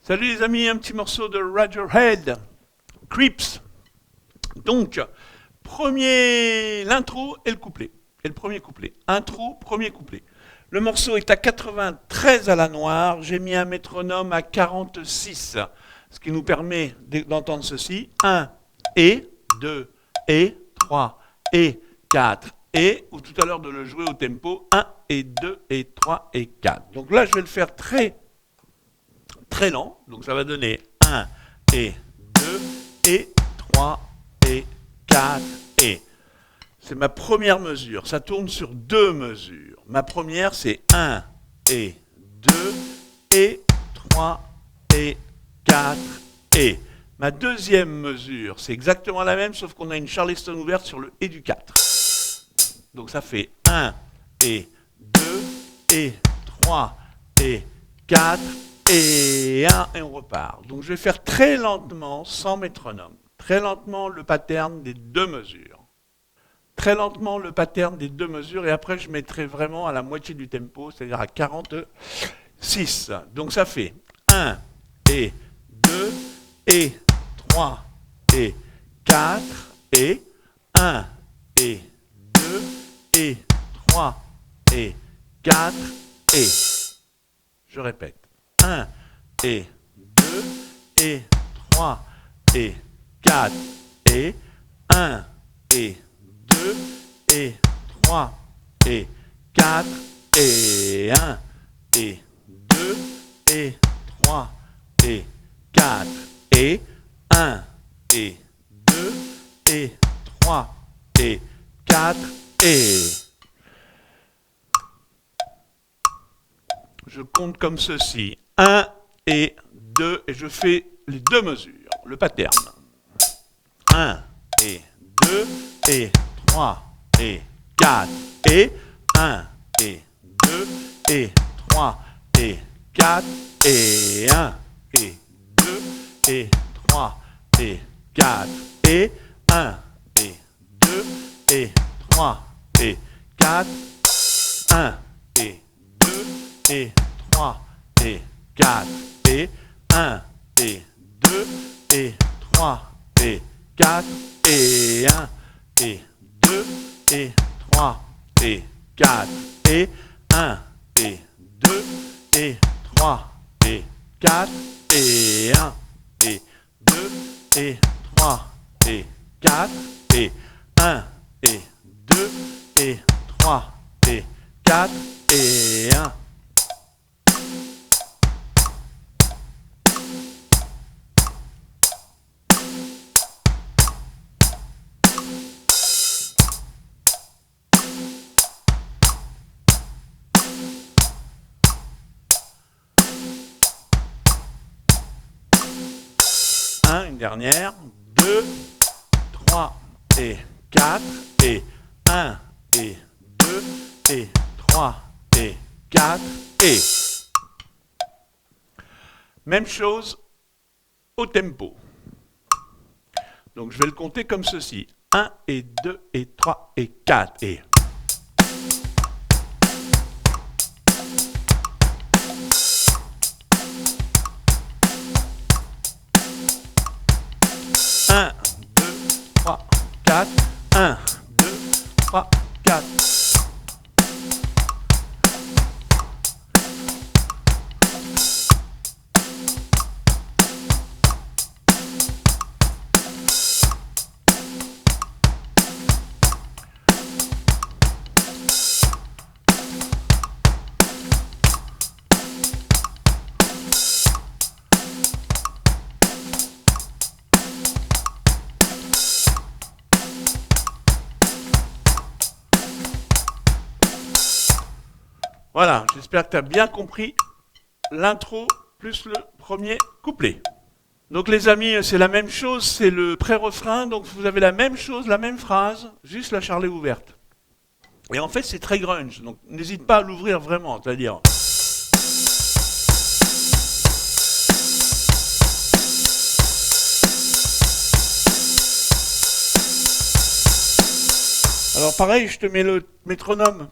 Salut les amis, un petit morceau de Radiohead, Creeps. Donc, l'intro et le couplet. Et le premier couplet. Intro, premier couplet. Le morceau est à 93 à la noire, j'ai mis un métronome à 46, ce qui nous permet d'entendre ceci. 1, et, 2, et, 3, et, 4, et, ou tout à l'heure de le jouer au tempo, 1, et 2, et 3, et 4. Donc là, je vais le faire très lent, donc ça va donner 1, et 2, et 3, et 4, et. C'est ma première mesure, ça tourne sur deux mesures. Ma première, c'est 1, et 2, et 3, et 4, et. Ma deuxième mesure, c'est exactement la même, sauf qu'on a une Charleston ouverte sur le et du 4. Donc ça fait 1, et 2, et 3, et 4, et 1, et on repart. Donc je vais faire très lentement, sans métronome. Très lentement le pattern des deux mesures. Très lentement le pattern des deux mesures, et après je mettrai vraiment à la moitié du tempo, c'est-à-dire à 46. Donc ça fait 1, et 2, et 3, et 4, et 1, et 2, et 3, et 4, et. Je répète. 1, et 2, et 3, et 4, et 1, et 2, et 3, et 4, et 1, et 2, et 3, et 4, et 1, et 2, et 3, et 4, et. Je compte comme ceci. 1 et 2, et je fais les deux mesures, le pattern. 1 et 2 et 3 et 4 et 1 et 2 et 3 et 4 et 1 et 2 et 3 et 4 et 1 et 2 et 3 et 4, 1 et 2 et 3 et 4 et 1 et 2 et 3 et 4 et 1 et 2 et 3 et 4 et 1 et 2 et 3 et 4 et 1 et 2 et 3 et 4 et 1 et 2 et 3 et 4 et 1. Une dernière, 2, 3 et 4 et 1 et 2 et 3 et 4 et. Même chose au tempo. Donc je vais le compter comme ceci. 1 et 2 et 3 et 4 et. 1, 2, 3, 4, 1, 2, 3, 4. Voilà, j'espère que tu as bien compris l'intro plus le premier couplet. Donc les amis, c'est la même chose, c'est le pré-refrain, donc vous avez la même chose, la même phrase, juste la charlet ouverte. Et en fait, c'est très grunge, donc n'hésite pas à l'ouvrir vraiment, c'est-à-dire... Alors pareil, je te mets le métronome.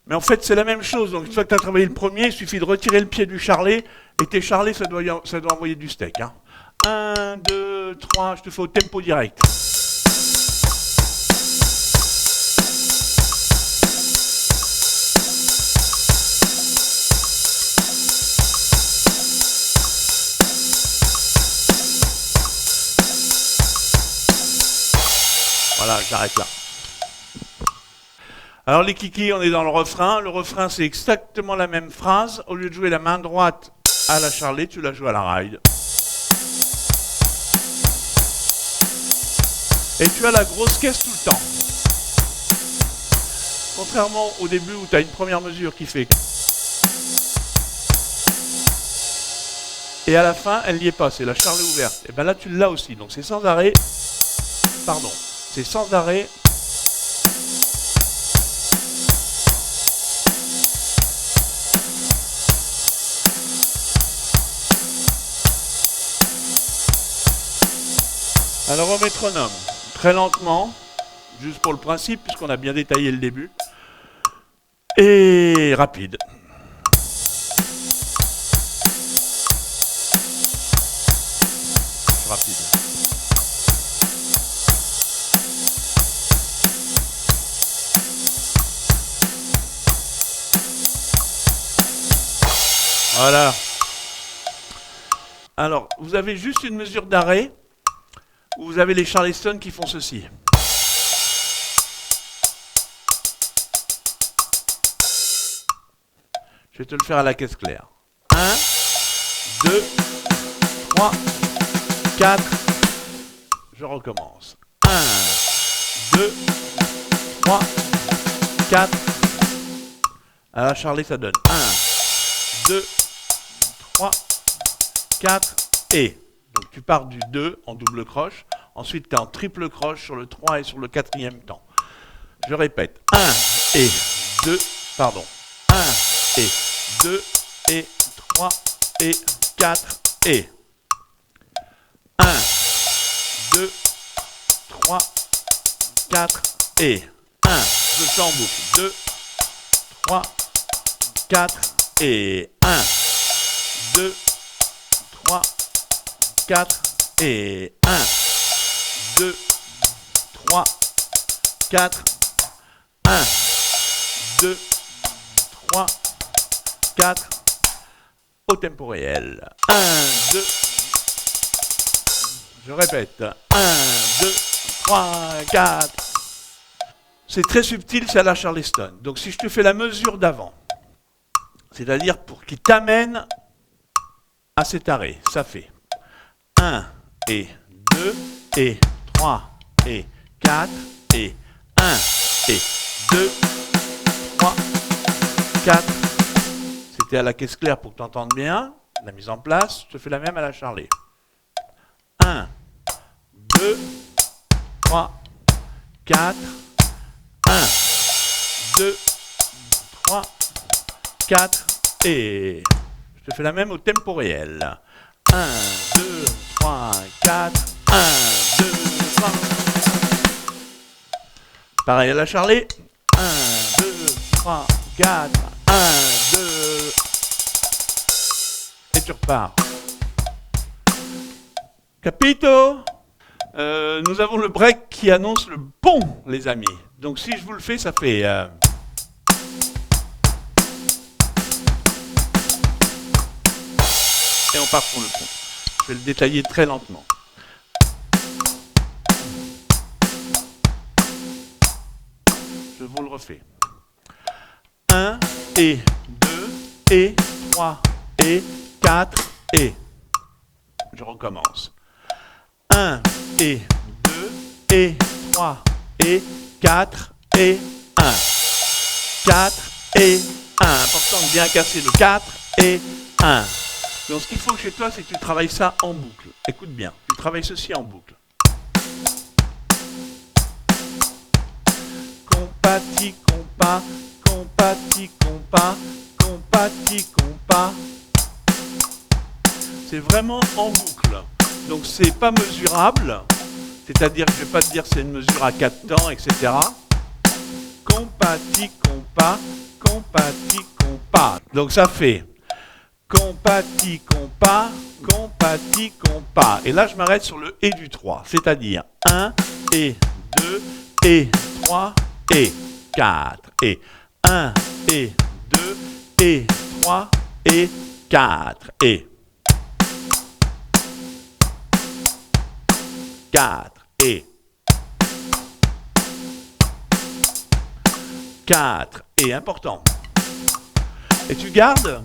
Mais en fait, c'est la même chose. Donc, une fois que tu as travaillé le premier, il suffit de retirer le pied du charlet. Et tes charlets, ça doit envoyer du steak. Hein. 1, 2, 3, je te fais au tempo direct. Voilà, j'arrête là. Alors les kikis, on est dans le refrain. Le refrain, c'est exactement la même phrase. Au lieu de jouer la main droite à la charlet, tu la joues à la ride. Et tu as la grosse caisse tout le temps. Contrairement au début où tu as une première mesure qui fait... Et à la fin, elle n'y est pas, c'est la charlet ouverte. Et bien là, tu l'as aussi. Donc c'est sans arrêt. Pardon. C'est sans arrêt. Alors au métronome, très lentement, juste pour le principe, puisqu'on a bien détaillé le début, et rapide. Rapide. Voilà. Alors, vous avez juste une mesure d'arrêt. Vous avez les Charleston qui font ceci. Je vais te le faire à la caisse claire. 1, 2, 3, 4. Je recommence. 1, 2, 3, 4. À la charlet, ça donne 1, 2, 3, 4 et... Donc tu pars du 2 en double croche, ensuite tu es en triple croche sur le 3 et sur le 4e temps. Je répète, 1 et 2, pardon, 1 et 2 et 3 et 4 et 1, 2, 3, 4 et 1, je fais en boucle, 2, 3, 4 et 1, 2, 3, 4 et 1, 2, 3, 4, 1, 2, 3, 4, au tempo réel. 1, 2, je répète, 1, 2, 3, 4. C'est très subtil, c'est à la Charleston. Donc si je te fais la mesure d'avant, c'est-à-dire pour qu'il t'amène à cet arrêt, ça fait 1 et 2 et 3 et 4 et 1 et 2, 3, 4. C'était à la caisse claire pour que tu entendes bien la mise en place. Je te fais la même à la charlet. 1, 2, 3, 4, 1, 2, 3, 4 et... Je te fais la même au tempo réel. 1, 2, 3, 4, 1, 2, 3. Pareil à la charlet. 1, 2, 3, 4, 1, 2. Et tu repars. Capito? Nous avons le break qui annonce le pont, les amis. Donc si je vous le fais, ça fait... Et on part sur le pont. Je vais le détailler très lentement. Je vous le refais. 1 et 2 et 3 et 4 et... Je recommence. 1 et 2 et 3 et 4 et 1. 4 et 1. Important de bien casser le 4 et 1. Donc ce qu'il faut chez toi, c'est que tu travailles ça en boucle. Écoute bien, tu travailles ceci en boucle. Compati, compas, compati, compas, compati, compas. C'est vraiment en boucle. Donc c'est pas mesurable, c'est-à-dire que je vais pas te dire c'est une mesure à 4 temps, etc. Compati, compas, compati, compas. Donc ça fait compati, compas, compati, compas. Et là, je m'arrête sur le et du 3, c'est-à-dire 1 et 2 et 3 et 4 et 1 et 2 et 3 et 4 et 4 et 4 et important. Et tu gardes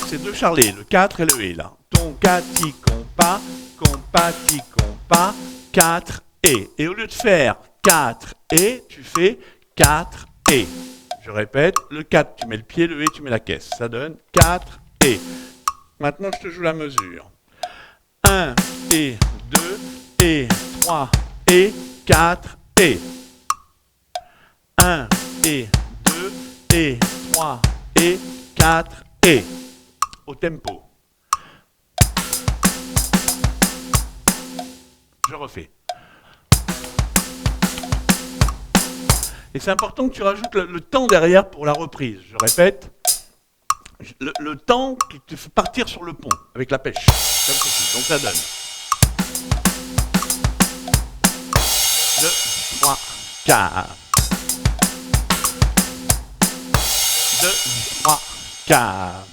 ces deux charlets, le 4 et le et là. Ton cati compas, compati compas, 4 et. Et au lieu de faire 4 et, tu fais 4 et. Je répète, le 4, tu mets le pied, le et, tu mets la caisse. Ça donne 4 et. Maintenant, je te joue la mesure. 1 et 2 et 3 et 4 et. 1 et 2 et 3 et 4 et. Au tempo. Je refais. Et c'est important que tu rajoutes le temps derrière pour la reprise. Je répète, le temps qui te fait partir sur le pont avec la pêche. Comme ceci. Donc ça donne 2, 3, 4. 2, 3, 4.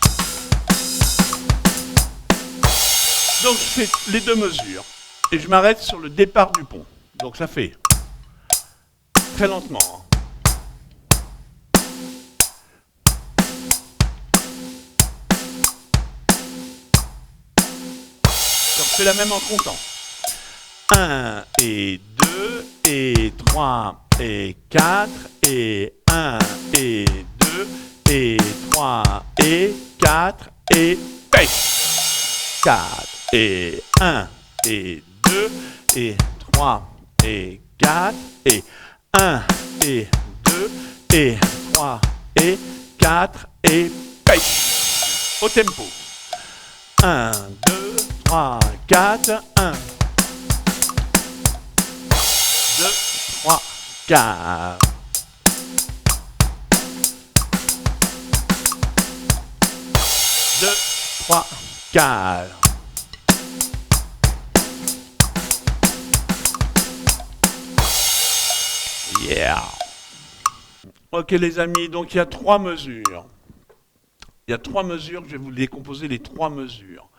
Donc je fais les deux mesures et je m'arrête sur le départ du pont. Donc ça fait très lentement. Donc je fais la même en comptant. 1 et 2 et 3 et 4 et 1 et 2 et 3 et 4 et pêche. 4 et 1 et 2 et 3 et 4 et 1 et 2 et 3 et 4 et pêche. Au tempo. 1, 2, 3, 4, 1. 2, 3, 4. 2, 3, 4. Yeah. Ok les amis, donc il y a 3 mesures. Il y a 3 mesures, je vais vous décomposer les 3 mesures.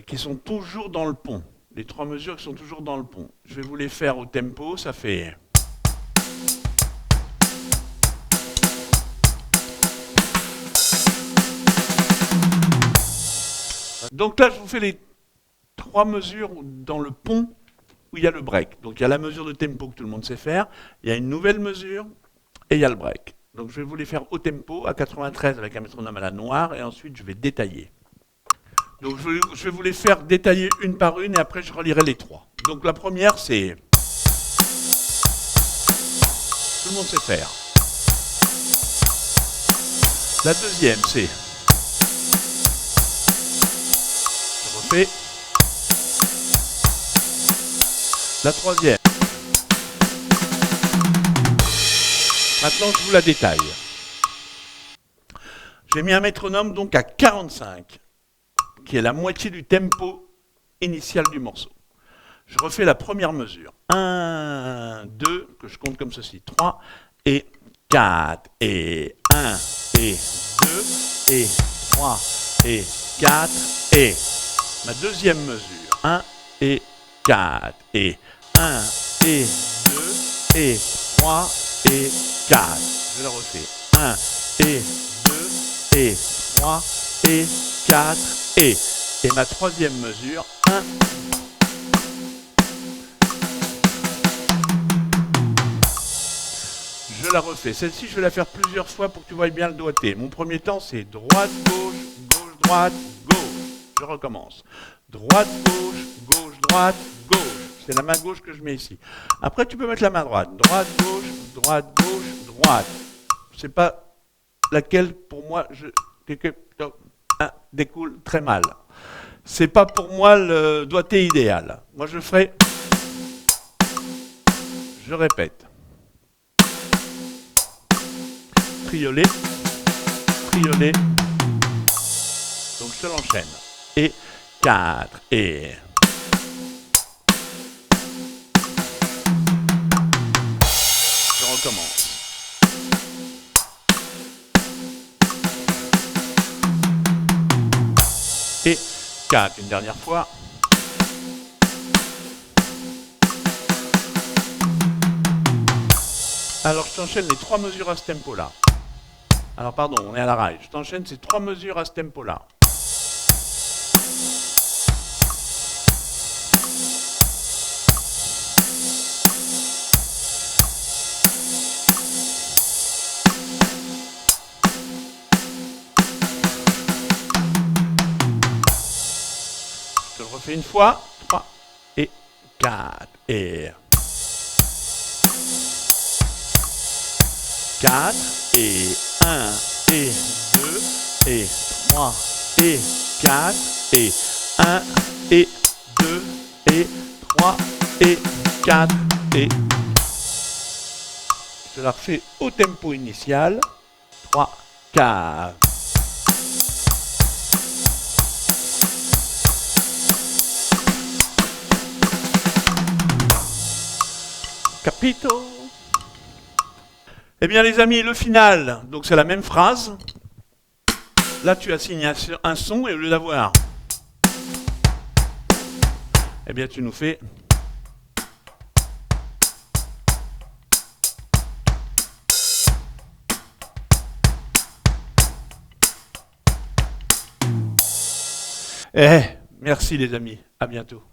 Qui sont toujours dans le pont. Les 3 mesures qui sont toujours dans le pont. Je vais vous les faire au tempo, ça fait... Donc là, je vous fais les 3 mesures dans le pont où il y a le break. Donc il y a la mesure de tempo que tout le monde sait faire, il y a une nouvelle mesure et il y a le break. Donc je vais vous les faire au tempo, à 93 avec un métronome à la noire, et ensuite je vais détailler. Donc je vais vous les faire détailler une par une et après je relirai les 3. Donc la première c'est... Tout le monde sait faire. La deuxième c'est... Je refais. La troisième. Maintenant je vous la détaille. J'ai mis un métronome donc à 45. Qui est la moitié du tempo initial du morceau. Je refais la première mesure. 1, 2, que je compte comme ceci. 3 et 4 et 1 et 2 et 3 et 4 et ma deuxième mesure. 1 et 4 et 1 et 2 et 3 et 4. Je la refais. 1 et 2 et 3 et 4 et ma troisième mesure, 1. Je la refais. Celle-ci, je vais la faire plusieurs fois pour que tu voies bien le doigté. Mon premier temps, c'est droite, gauche, gauche, droite, gauche. Je recommence. Droite, gauche, gauche, droite, gauche. C'est la main gauche que je mets ici. Après, tu peux mettre la main droite. Droite, gauche, droite, gauche, droite. C'est pas laquelle, pour moi, découle très mal. C'est pas pour moi le doigté idéal. Moi je ferai, je répète. triolet, triolet. Donc je te l'enchaîne. Et 4, et... Je recommence. Et 4, une dernière fois. Alors je t'enchaîne les 3 mesures à ce tempo-là. Alors pardon, on est à la raille. Je t'enchaîne ces 3 mesures à ce tempo-là. Je te le refais une fois. 3 et 4 et... 4 et 1 et 2 et 3 et 4 et 1 et 2 et 3 et 4 et... Je la refais au tempo initial. 3, 4. Capito? Eh bien les amis, le final, donc c'est la même phrase. Là tu assignes un son et au lieu d'avoir, eh bien tu nous fais... Eh, merci les amis, à bientôt.